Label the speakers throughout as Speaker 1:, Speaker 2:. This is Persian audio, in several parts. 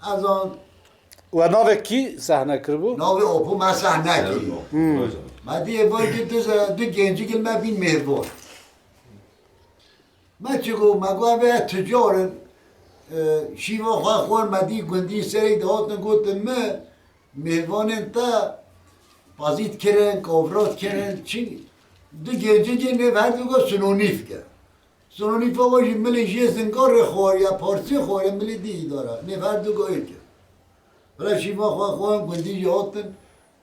Speaker 1: از آن
Speaker 2: و ناوه کی صحنه کربو؟
Speaker 1: ناوی اپو من صحنه کی من دیگه باید که دو گنجی که من بین مهربان من چه گو مگو اوه تجار شیوا خواه خور مدی گندی سری دهات نگوتم مهربان تا بازیت کرن کافرات کرن چی دو گنجی که نه هر دو گو سنونیف کرد سنونیف ها باشی ملی جه زنگار خوار یا پارسی خوار یا ملی دی داره نه هر دو گو کرد ولی شیوا خواه خواه گندی جهاتن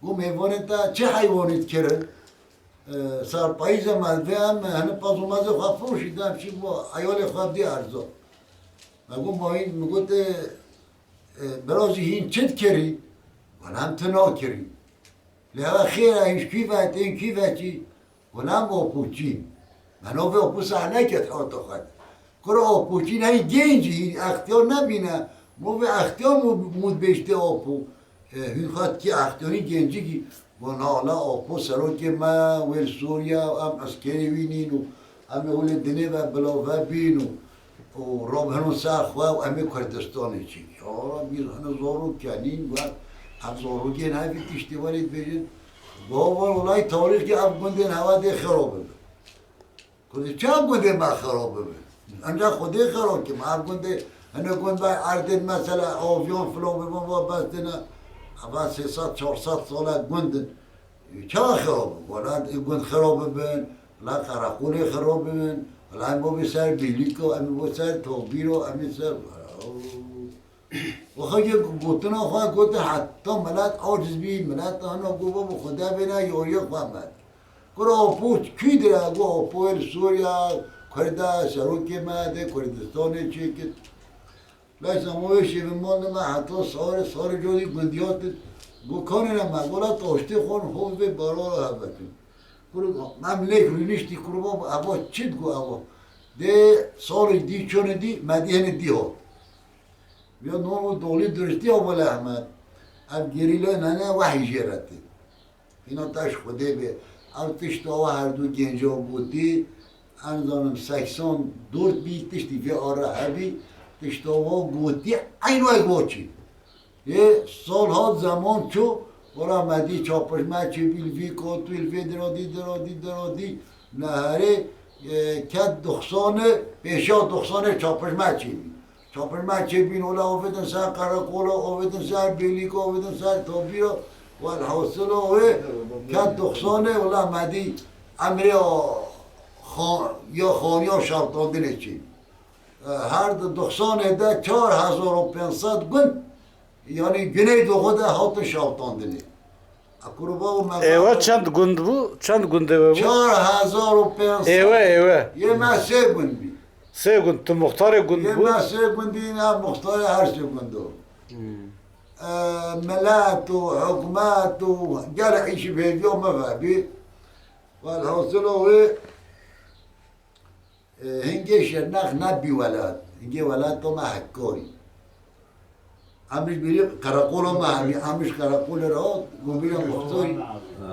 Speaker 1: گو مهربان تا چه حیوانیت کرن سرپاییز ملوه هم هنه پاس اومده خواه فروشیدم چی با ایال خواه دی ارزا مگو ما این مگوت برازی هین چت کری ولی هم تنا کری لحظه خیره اینش کی وقت این کی وقتی ولی هم آپوچین من آفه آپو صحنه کت حاتا خواهد کرا آپوچین هایی گنجی اختیار نبینه ما به اختیار مود بشته آپو این خواهد که اختیاری گنجی کی و نالا آپو سرو که ما ویل سوریا هم اسکری بینین و همه اول دنه و بلاوه بینو و راب هنو سر خواه و همه کردستانی چی آرا بیر هنو زارو کنین و هم زارو گین هفی تشتی ولید بیشن بابا اولای تاریخ که اب گندین هوا ده خرابه بید کدی چه اب گندین ما خرابه بید انجا خودی خراب که ما اب گندین هنو گند بای اردین مثلا آویان فلو ببین و بستینا اما 300-400 ساله گندن چه خرابه ولی این گند خرابه بین لا قرقونه خرابه بین ولی هم با سر بیلیکو امی با سر توبیرو امی سر و خواهی گوتنا خواه گوته حتی ملت عاجز بی ملت آنها گو با خدا بینا یوری خواه مد گو آپو کی داره گو آپو سوریا کرده سروکی مده کردستانی چی که لیسا موی شیومان ما حتی سار جودی گندیات گو کانی نما گولا تاشتی خون خوز بی بارا را حبتیم من لیک رینشتی کرو بابا ابا چید گو ابا ده سال دی چون دی مدیهن دی ها بیا نورو دولی درستی ها بله احمد اب گریلا ننه وحی جرده اینا تاش خوده به اب تشت آوا هر دو گنجا بودی انزانم 84 بی تشتی فی آره هبی تشت آوا گوتی اینوی گوچی یه سال ها زمان چو ورا مدی چاپش مچی بیلوی کاتویل فی درادی نهاره کد دخصانه پیشا دخصانه چاپش مچی بی چاپش مچی بین اولا آفیدن سر قرقولا آفیدن سر بیلیکو آفیدن سر تابیرا و الحاصل آوه کد دخصانه اولا مدی امری یا خانی ها شرطاندنه چی هر دخصانه ده 4500 گن یعنی گنه دو خود هات شاوتاندنی اکروبا و مقام
Speaker 2: ایوه چند گند بو؟ چند گنده بو؟
Speaker 1: 4500
Speaker 2: ایوه
Speaker 1: یه من 3 گند بی
Speaker 2: سه گند تو مختار گند
Speaker 1: یه
Speaker 2: بو؟
Speaker 1: من 3 گند بی نه مختار هر 3 گندو ملات و حکمات و جرع ایشی بهدی و مفهبی والحاصل هو هنگه شرنخ نبی ولد هنگه ولد تو ما حکاری همش بری قراقول ما همش قراقول را گوبیرم مختاری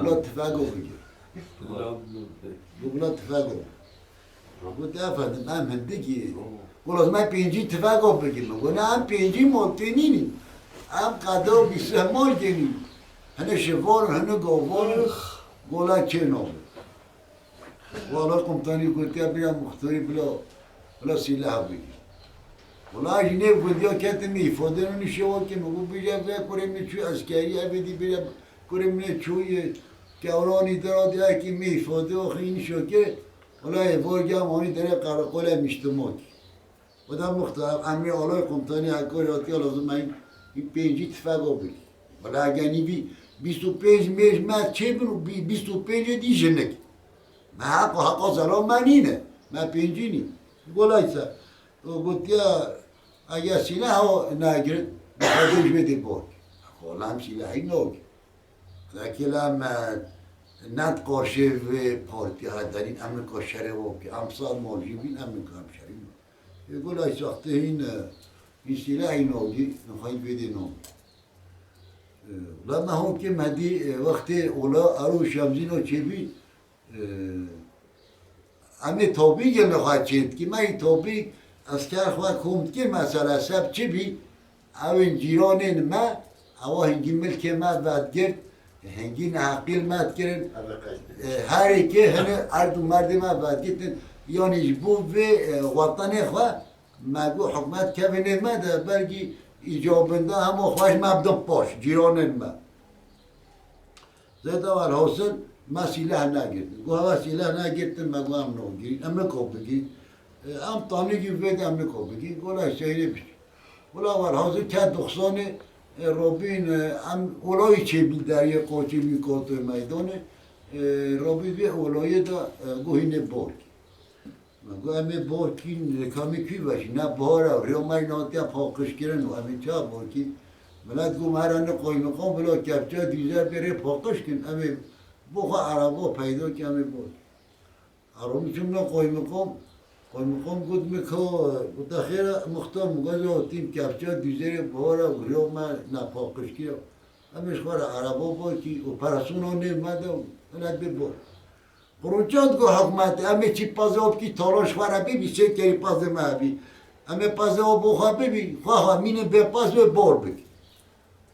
Speaker 1: لا تفاقو بگیر لا تفاقو گفت افراد من هندگی گفت از من پینجی تفاقو بگیر گفت نه هم پینجی مالتینینی هم قدا بیسهمال کنی هنه شفار هنه گاوار گولا چه نامه والا قمتانی گفت بیرم مختاری بلا سلاح بگیر ولی اینه بودیا که میفاده نمیشه و که مگو بیجا بیا کریم چوی اسکری ابدی بیا کریم چوی کورانی درادی که میفاده و خیلی شو که ولی وارگی هم آنی داره قرقال مشتماکی و در مختلف امی آلای قمتانی حکاری آتی لازم این پینجی تفاقا بگی ولی اگر نیبی 25 میش من چه بینو 25 دیشه نکی من حقا سلام من اینه من پینجی نیم گلای سر گوتیا اگر سلاح نگرد بخوادش بده بود خواهلا هم سلاحی نگرد لیکن هم ند قارشه و پارتی ها دارین امریکا شره و که امسال مالجی بین امریکا هم شره یه گل های ساخته این سلاحی نگرد نخواهی بده نگرد لما هم که مدی وقتی اولا ارو شمزین و چه بی همه توبیگ نخواهد چید که من توبیگ از کار خواهد کمد که مثلا سب چی بی اوین جیرانین ما او هنگی ملک ما بعد گرد هنگی نحقیل مات کرن هر که هنه ارد و مردم ما بعد گرتن یعنی جبو به وطن خواه مگو حکمت کبینه ما ده برگی ایجابنده همو خواهش مبدن پاش جیرانین ما زیده والحاصل ما سلاح نگرتن گو هوا سلاح نگرتن مگو هم نگیرین امه کو بگید ام تانی کی وید امه کو بگید گولا شهری بیش گولا والحاصل که دخصانه روبین ام اولای چه بیل دریه قوچی میکوتو میدانه روبین به اولای دا گوهینه برد مگو امه برکین رکامی کی باشی نه بارا ریومای ناتیا پاکش کرن و امه چا برکی ملت گو مهرانه قایم قوم بلا کپچه دیزر بره پاکش کن امه بخوا عربا پیدا که امه برد عربی چون نه قایم قوم گود میکو متخیر مختار مگذار تیم کپچه دیزر بارا ریومای نپاکش کرن امش خوار عربا برکی و پرسونانه مده ملت ببرد پروچات گو حکمت همه چی پازاب کی تلاش وره ببی چه کری پاز ما بی همه پازاب بخواه ببی خواه مینه به پاز و بار بگی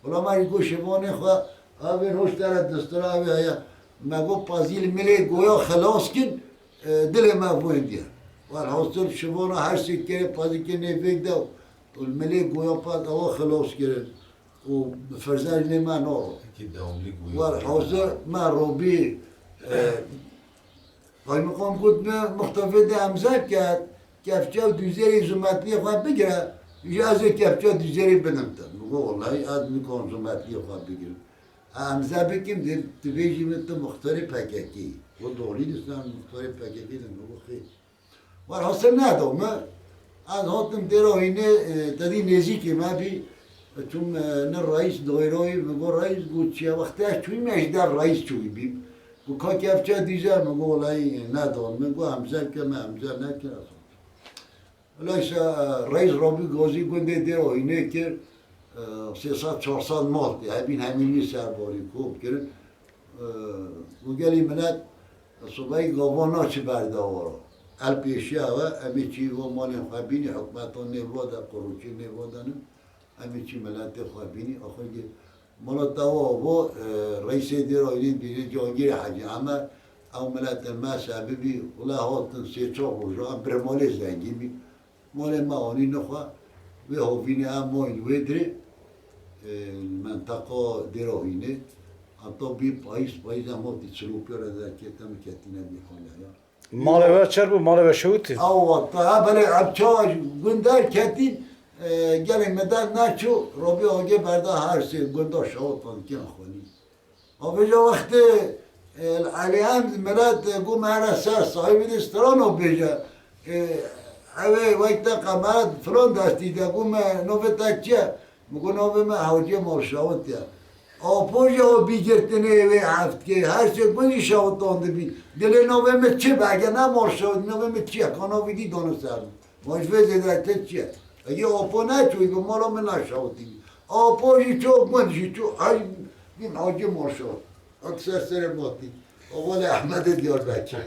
Speaker 1: ولی ماری گو شبانه خواه آبی روش دارد دستور آبی هیا مگو پازیل ملی گویا خلاص کن دل ما بویندیه والحاصل شبانه هر سی کره پازی که نفیک دو الملی گویا پاز آوا خلاص کرد و فرزن نما نارو والحاصل ما روبی وای میخوام گفت مختفیده امزد کرد کفچه و دوزری زمتلی خواه بگیره یا از کفچه و دوزری بنمتن میگو والله از میکنم زمتلی خواه بگیرم امزد بکیم دل دویجی مثل مختار پککی و دولی نیستم مختار پککی دم میگو خیلی ولی حاصل ندام از هاتم دیرا اینه تدی نزیکی ما بی چون نه رئیس دایرایی میگو رئیس گوت چیه وقتی از چوی میش در رئیس چوی بیم و که کفچه دیزه مگو ولای ندارم مگو همزه که من همزه نکرد ولایش رئیس رابی گازی گنده در آینه که 300-400 مال دی همینی سرباری کوب کرد و گلی ملت صبحی گابانا چه برداورا الپیشی هوا امی چی و مال خوابینی حکمتان نواده قروچی نواده امی چی ملت خوابینی آخر مالا دوا و رئیس دیر آینین بیده جانگیر حجی اما او ملت ما سببی ولا هاتن سی چاق روزا هم بر مال زنگی بی مال ما آنی نخواه و هاوینه هم ما این ویدره منطقه دیر آینه حتی بی پاییز هم هاتی سلوپی را در کتم کتینه بیخانه
Speaker 2: مال و چر بو مال و شوتی
Speaker 1: او تا بله ابچاج گندر کتین گلی مدن نچو رابی آگه برده هر سی گنده شاوت پانکین خونی آبجا وقت علی هم ملت گو مهره سر صاحب دسترانو بیجا اوه وقت قمرت فلان دستی ده گو مه نوه تا چیه مگو نوه مه حوجه مال شاوت یا آپوجا بیگرتنه اوه هفت که هر سی گونی شاوت دانده بی دل نوه مه چه بگه نه مال شاوت نوه مه چیه کاناوی دی دانو سر ماجوه زدرته چیه اگه آپو نچوی که مالا من نشاوتی آپوشی چو منشی چو های بیم حاجه مال شاوت اکثر سر باتی اول احمد دیار بچه